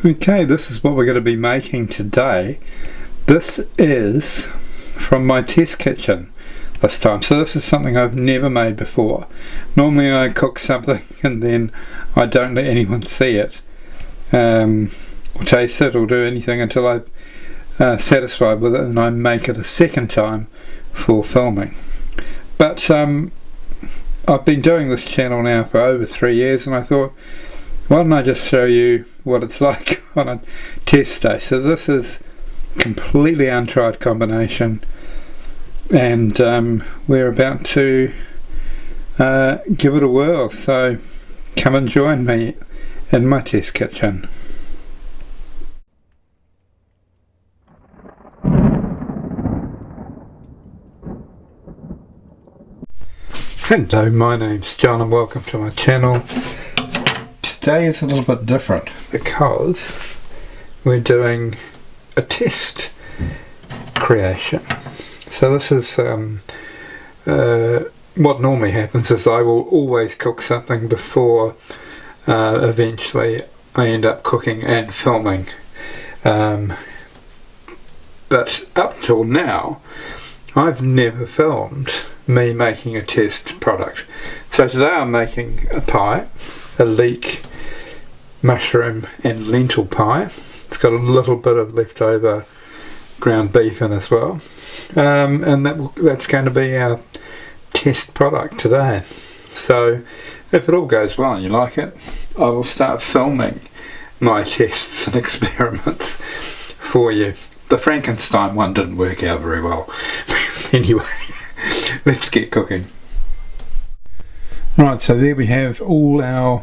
Okay, this is what we're going to be making today. This is from my test kitchen this time, so this is something I've never made before. Normally I cook something and then I don't let anyone see it or taste it or do anything until I'm satisfied with it, and I make it a second time for filming. But I've been doing this channel now for over 3 years, and I thought, why don't I just show you what it's like on a test day. So this is completely untried combination, and we're about to give it a whirl, so come and join me in my test kitchen. Hello, my name's John and welcome to my channel. Today is a little bit different because we're doing a test creation. So this is what normally happens is I will always cook something before eventually I end up cooking and filming. But up till now I've never filmed me making a test product. So today I'm making a pie, a leek, mushroom and lentil pie. It's got a little bit of leftover ground beef in as well, and that's going to be our test product today. So if it all goes well and you like it, I will start filming my tests and experiments for you. The Frankenstein one didn't work out very well. Anyway, let's get cooking. Right, so there we have all our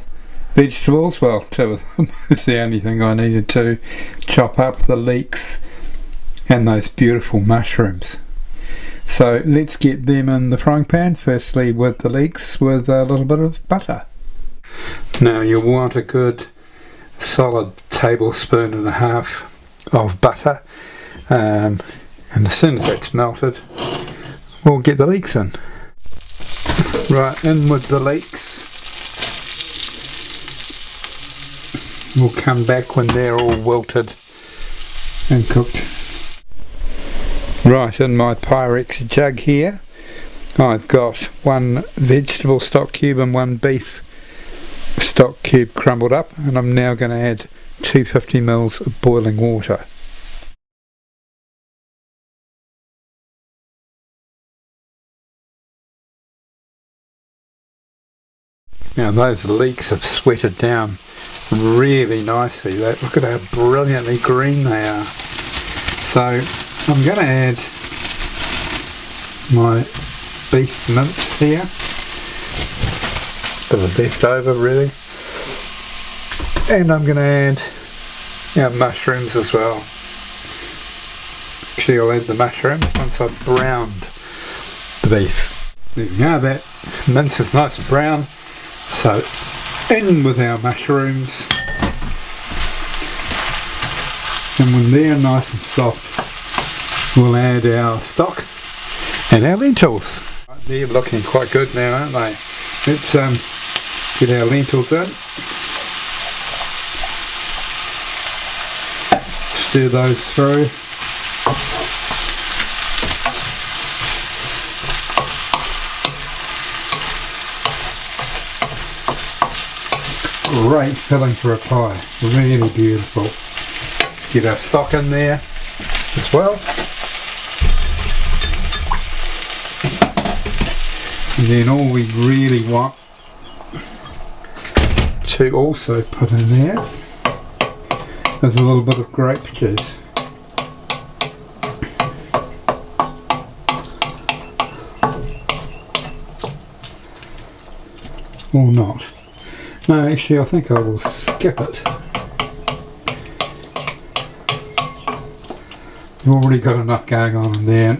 vegetables. Well, two of them. It's the only thing I needed to chop up, the leeks and those beautiful mushrooms. So let's get them in the frying pan, firstly with the leeks with a little bit of butter. Now you'll want a good solid tablespoon and a half of butter, and as soon as that's melted we'll get the leeks in. Right, in with the leeks. We'll come back when they're all wilted and cooked. Right, in my Pyrex jug here I've got one vegetable stock cube and one beef stock cube crumbled up, and I'm now going to add 250 ml of boiling water. Now those leeks have sweated down really nicely. Look at how brilliantly green they are. So I'm going to add my beef mince here, bit of leftover really, and I'm going to add our mushrooms as well. Actually I'll add the mushrooms once I've browned the beef. There we go, that mince is nice and brown. So in with our mushrooms, and when they're nice and soft we'll add our stock and our lentils. They're looking quite good now, aren't they? Let's get our lentils in, stir those through. Great filling for a pie, really beautiful. Let's get our stock in there as well, and then all we really want to also put in there is a little bit of grape juice. Or not. No, actually I think I will skip it. We've already got enough going on in there,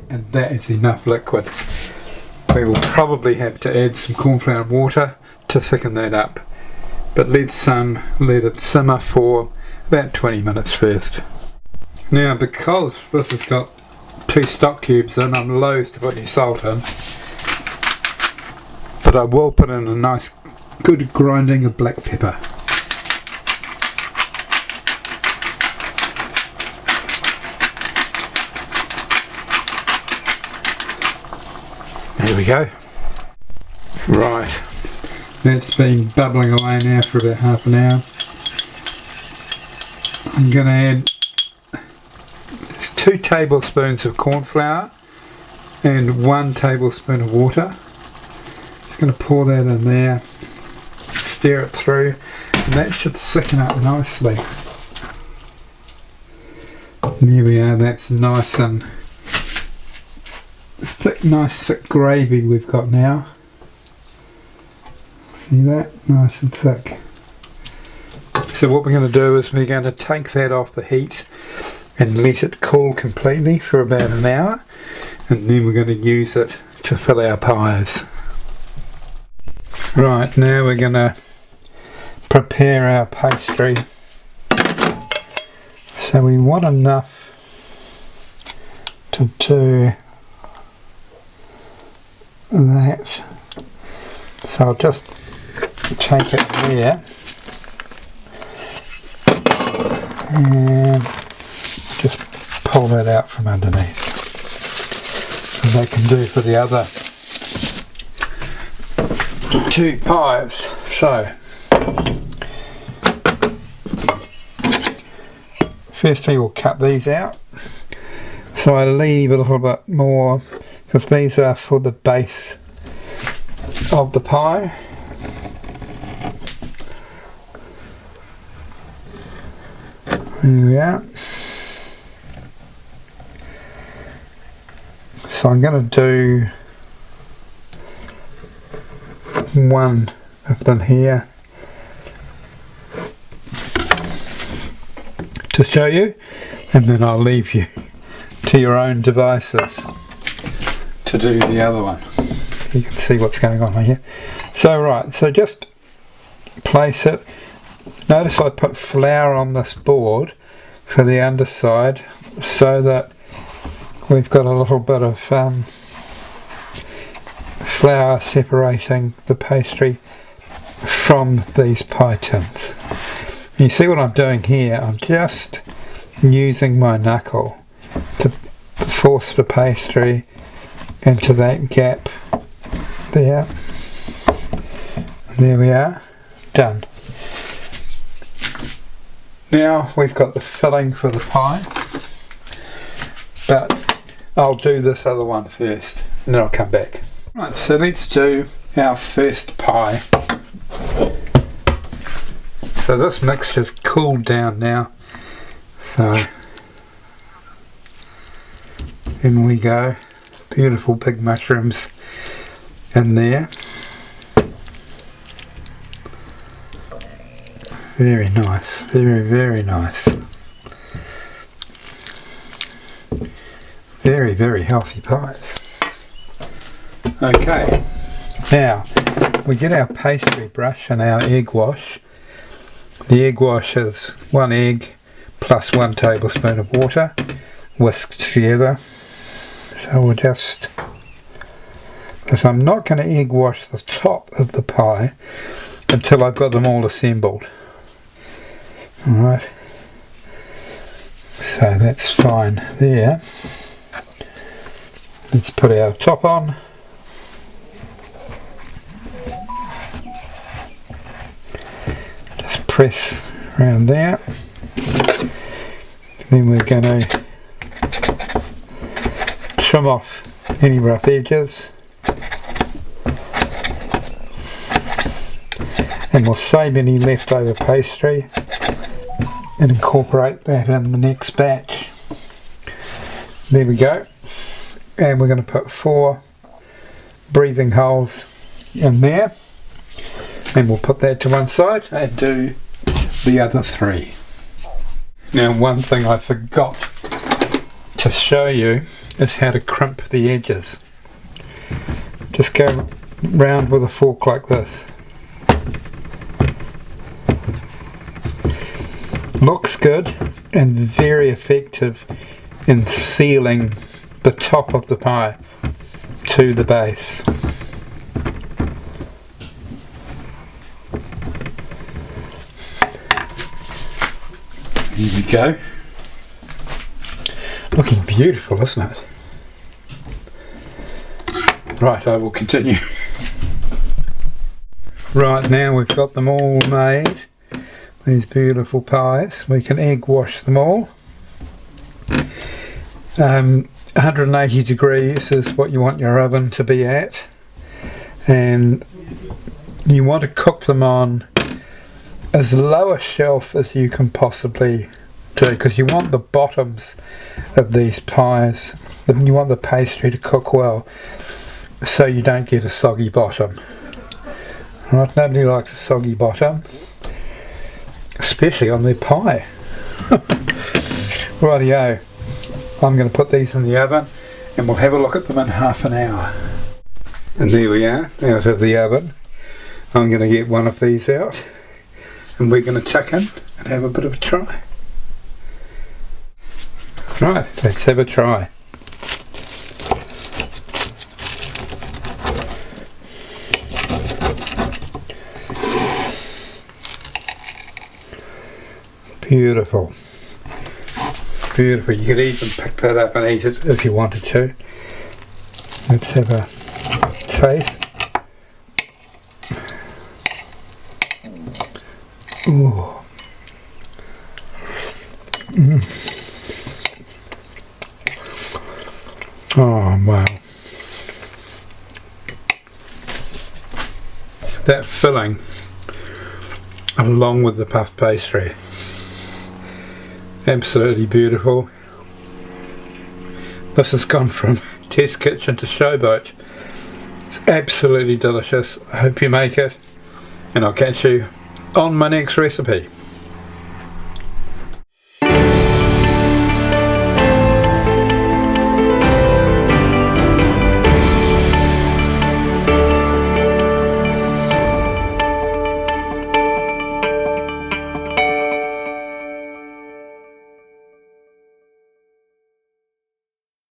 and that is enough liquid. We will probably have to add some cornflour and water to thicken that up, but let's let it simmer for about 20 minutes first. Now because this has got 2 stock cubes in, I'm loath to put any salt in, but I will put in a nice good grinding of black pepper. There we go. Right, that's been bubbling away now for about half an hour. I'm going to add 2 tablespoons of corn flour and 1 tablespoon of water. Just going to pour that in there, stir it through, and that should thicken up nicely. And there we are, that's nice and thick, nice thick gravy we've got now. See that? Nice and thick. So what we're going to do is we're going to take that off the heat and let it cool completely for about an hour, and then we're going to use it to fill our pies. Right, now we're going to prepare our pastry. So we want enough to do that. So I'll just take it there and just pull that out from underneath, as I can do for the other 2 pies. So firstly we'll cut these out, so I leave a little bit more because these are for the base of the pie. There we are. So I'm going to do 1 of them here to show you, and then I'll leave you to your own devices to do the other one. You can see what's going on here. So right, so just place it. Notice I put flour on this board for the underside so that we've got a little bit of flour separating the pastry from these pie tins. You see what I'm doing here? I'm just using my knuckle to force the pastry into that gap there. There we are, done. Now we've got the filling for the pie, but I'll do this other one first and then I'll come back. Right, so let's do our first pie. So this mixture's cooled down now, so in we go. Beautiful big mushrooms in there. Very nice, very nice. Very healthy pies. Okay, now we get our pastry brush and our egg wash. The egg wash is 1 egg plus 1 tablespoon of water whisked together. So we'll just, because I'm not going to egg wash the top of the pie until I've got them all assembled. Alright, so that's fine there. Let's put our top on. Just press around there. Then we're going to trim off any rough edges. And we'll save any leftover pastry and incorporate that in the next batch. There we go, and we're going to put 4 breathing holes in there, and we'll put that to one side and do the other 3. Now, one thing I forgot to show you is how to crimp the edges. Just go round with a fork like this. Looks good and very effective in sealing the top of the pie to the base. Here we go. Looking beautiful, isn't it? Right, I will continue. Right, now we've got them all made, these beautiful pies. We can egg wash them all. 180 degrees is what you want your oven to be at, and you want to cook them on as low a shelf as you can possibly do, because you want the bottoms of these pies, you want the pastry to cook well so you don't get a soggy bottom. Right, nobody likes a soggy bottom, especially on their pie. Rightio, I'm going to put these in the oven and we'll have a look at them in half an hour. And there we are, out of the oven. I'm going to get one of these out and we're going to tuck in and have a bit of a try. Right, let's have a try. Beautiful. Beautiful. You could even pick that up and eat it if you wanted to. Let's have a taste. Ooh. Oh wow. That filling along with the puff pastry, absolutely beautiful. This has gone from test kitchen to showboat. It's absolutely delicious. I hope you make it, and I'll catch you on my next recipe.